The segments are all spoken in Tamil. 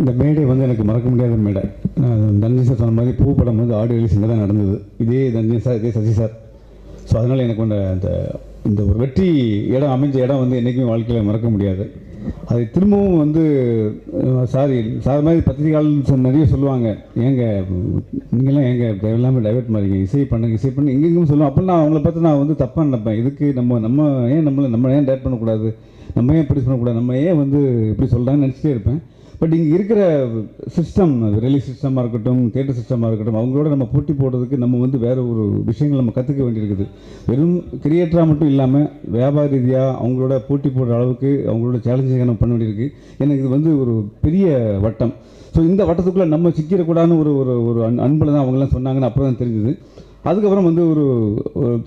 இந்த மேடை வந்து எனக்கு மறக்க முடியாத மேடை. தன்ஜி சார் சொன்ன மாதிரி பூ படம் வந்து ஆடியோ ரிலீஸ் இங்கே தான் நடந்தது. இதே தன்ஜி சார், இதே சசி சார். ஸோ அதனால் எனக்கு அந்த இந்த ஒரு வெற்றி இடம் அமைஞ்ச இடம் வந்து என்றைக்குமே வாழ்க்கையில் மறக்க முடியாது. அது திரும்பவும் வந்து சார் மாதிரி பத்திரிகையாளர் நிறைய சொல்லுவாங்க, ஏங்க நீங்களாம் ஏங்க தேவையில்லாமல் டைவெர்ட் மாதிரிங்க, இசை பண்ண எங்கெங்கும் சொல்லுவோம். அப்போ நான் அவங்கள பார்த்து நான் வந்து தப்பாக நினைப்பேன். இதுக்கு நம்ம ஏன் நம்ம ஏன் டைவெர்ட் பண்ணக்கூடாது, நம்ம ஏன் இப்படி பண்ணக்கூடாது, நம்ம ஏன் வந்து இப்படி சொல்கிறாங்கன்னு நினச்சிட்டே இருப்பேன். பட் இங்கே இருக்கிற சிஸ்டம், ரிலீஸ் சிஸ்டமாக இருக்கட்டும், தியேட்டர் சிஸ்டமாக இருக்கட்டும், அவங்களோட நம்ம போட்டி போடுறதுக்கு நம்ம வந்து வேறு ஒரு விஷயங்கள் நம்ம கற்றுக்க வேண்டியிருக்குது. வெறும் கிரியேட்டராக மட்டும் இல்லாமல் வியாபார ரீதியாக அவங்களோட போட்டி போடுற அளவுக்கு அவங்களோட சேலஞ்சிங்காக நம்ம பண்ண வேண்டியிருக்கு. எனக்கு இது வந்து ஒரு பெரிய வட்டம். ஸோ இந்த வட்டத்துக்குள்ளே நம்ம சிக்கிடக்கூடாதுன்னு ஒரு அன்பில் தான் அவங்களாம் சொன்னாங்கன்னு அப்புறம் தான் தெரிஞ்சுது. அதுக்கப்புறம் வந்து ஒரு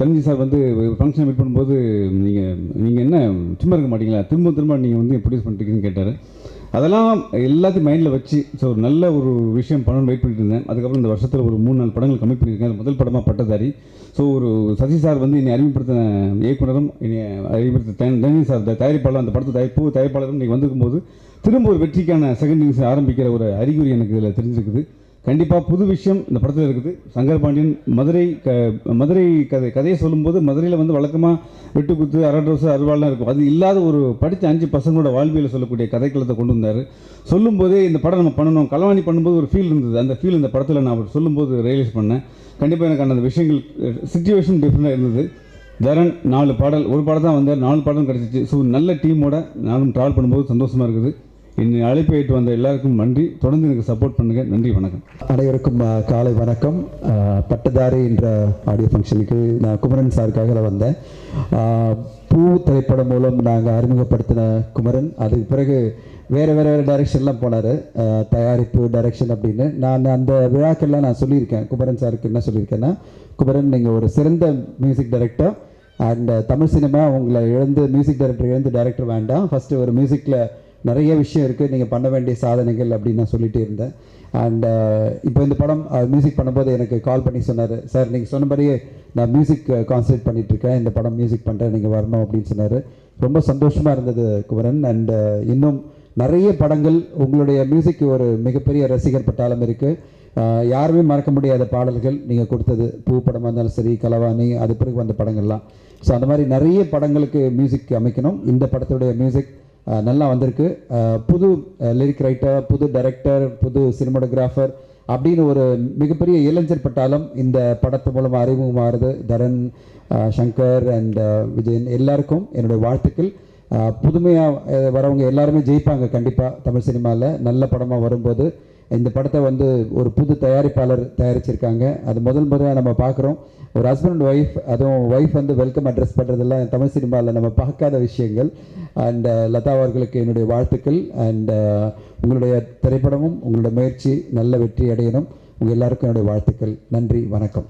தன்ஜி சார் வந்து ஃபங்க்ஷன் மீட் பண்ணும்போது நீங்கள் என்ன சும்மா இருக்க மாட்டீங்களா, திரும்ப நீங்கள் வந்து ப்ரொடியூஸ் பண்ணிட்டீங்கன்னு கேட்டார். அதெல்லாம் எல்லாத்தையும் மைண்டில் வச்சு ஒரு நல்ல ஒரு விஷயம் பண்ணணும்னு வெயிட் பண்ணிட்டு இருந்தேன். அதுக்கப்புறம் இந்த வருஷத்தில் ஒரு 3-4 படங்கள் கமிட் பண்ணியிருக்கேன். அது முதல் படமாக பட்டதாரி. ஸோ ஒரு சசி சார் வந்து என்னை அறிமுகப்படுத்தின இயக்குனரும், என்னை அறிமுகப்படுத்த தன்ஜி சார் தயாரிப்பாளர், அந்த படத்தை தயாரிப்பாளரும் இன்றைக்கி வந்திருக்கும்போது திரும்ப ஒரு வெற்றிக்கான செகண்ட் இன்னிங்ஸ் ஆரம்பிக்கிற ஒரு அறிகுறி எனக்கு இதில் தெரிஞ்சிருக்குது. கண்டிப்பாக புது விஷயம் இந்த படத்தில் இருக்குது. சங்கர் பாண்டியன் மதுரை கதையை சொல்லும்போது மதுரையில் வந்து வழக்கமாக வெட்டுக்குத்து, அரட்ரோசு, அருவாள்லாம் இருக்கும். அது இல்லாத ஒரு படித்த 5 பசங்களோட வாழ்வியலை சொல்லக்கூடிய கதைக்களத்தை கொண்டு வந்தார். சொல்லும்போதே இந்த படம் நம்ம பண்ணணும், களவாணி பண்ணும்போது ஒரு ஃபீல் இருந்தது. அந்த ஃபீல் இந்த படத்தில் நான் அவர் சொல்லும்போது ரியலைஸ் பண்ணேன். கண்டிப்பாக எனக்கு அந்த விஷயங்கள் சிச்சுவேஷன் டிஃப்ரெண்டாக இருந்தது. தரன் 4 பாடல், ஒரு பாடம் தான் வந்தார், 4 பாடலும் கிடச்சிச்சு. ஸோ நல்ல டீமோட நானும் ட்ராவல் பண்ணும்போது சந்தோஷமாக இருக்குது. என்னை அழைப்பு வந்த எல்லாருக்கும் நன்றி. தொடர்ந்து எனக்கு சப்போர்ட் பண்ணுங்கள். நன்றி, வணக்கம். அனைவருக்கும் காலை வணக்கம். பட்டதாரி என்ற ஆடியோ ஃபங்க்ஷனுக்கு நான் குமரன் சாருக்காக வந்தேன். பூ திரைப்படம் மூலம் நாங்கள் அறிமுகப்படுத்தின குமரன், அதுக்கு பிறகு வேறு டைரெக்ஷன்லாம் போனார், தயாரிப்பு டைரெக்ஷன் அப்படின்னு. நான் அந்த விழாக்கள்லாம் நான் சொல்லியிருக்கேன். குமரன் சாருக்கு என்ன சொல்லியிருக்கேன்னா, குமரன் நீங்கள் ஒரு சிறந்த music director and Tamil cinema உங்களை மியூசிக் டைரக்டர் வேண்டாம், ஃபஸ்ட்டு ஒரு மியூசிக்கில் நிறைய விஷயம் இருக்குது, நீங்கள் பண்ண வேண்டிய சாதனைகள் அப்படின்னு நான் சொல்லிகிட்டே இருந்தேன். அண்ட் இப்போ இந்த படம் மியூசிக் பண்ணும்போது எனக்கு கால் பண்ணி சொன்னார், சார் நீங்கள் சொன்னபடியே நான் மியூசிக் கான்சன்ட்ரேட் பண்ணிகிட்ருக்கேன், இந்த படம் மியூசிக் பண்ணுறேன், நீங்கள் வரணும் அப்படின்னு சொன்னார். ரொம்ப சந்தோஷமாக இருந்தது குமரன். அண்ட் இன்னும் நிறைய படங்கள் உங்களுடைய மியூசிக் ஒரு மிகப்பெரிய ரசிகர் பட்டாளம் இருக்குது. யாருமே மறக்க முடியாத பாடல்கள் நீங்கள் கொடுத்தது, பூ படமாக இருந்தாலும் சரி, களவாணி, அது பிறகு வந்த படங்கள்லாம். ஸோ அந்த மாதிரி நிறைய படங்களுக்கு மியூசிக் அமைக்கணும். இந்த படத்துடைய மியூசிக் நல்லா வந்திருக்கு. புது லிரிக் ரைட்டர், புது டைரக்டர், புது சினிமாட்டோகிராஃபர் அப்படின்னு ஒரு மிகப்பெரிய இளைஞர் பட்டாளம் இந்த படத்து மூலமாக அறிமுகமாகிறது. தரன், சங்கர் அண்ட் விஜயன் எல்லாருக்கும் என்னுடைய வாழ்த்துக்கள். புதுமையாக வரவங்க எல்லாருமே ஜெயிப்பாங்க கண்டிப்பாக. தமிழ் சினிமாவில் நல்ல படமாக வரும்போது இந்த படத்தை வந்து ஒரு புது தயாரிப்பாளர் தயாரிச்சிருக்காங்க. அது முதல் முறையாக நம்ம பார்க்குறோம். ஒரு ஹஸ்பண்ட் அண்ட் ஒய்ஃப், அதுவும் ஒய்ஃப் வந்து வெல்கம் அட்ரஸ் பண்ணுறதெல்லாம் தமிழ் சினிமாவில் நம்ம பார்க்காத விஷயங்கள். அண்ட் லதா அவர்களுக்கு என்னுடைய வாழ்த்துக்கள். அண்ட் உங்களுடைய திரைப்படமும் உங்களுடைய முயற்சி நல்ல வெற்றி அடையணும். உங்கள் எல்லாருக்கும் என்னுடைய வாழ்த்துக்கள். நன்றி, வணக்கம்.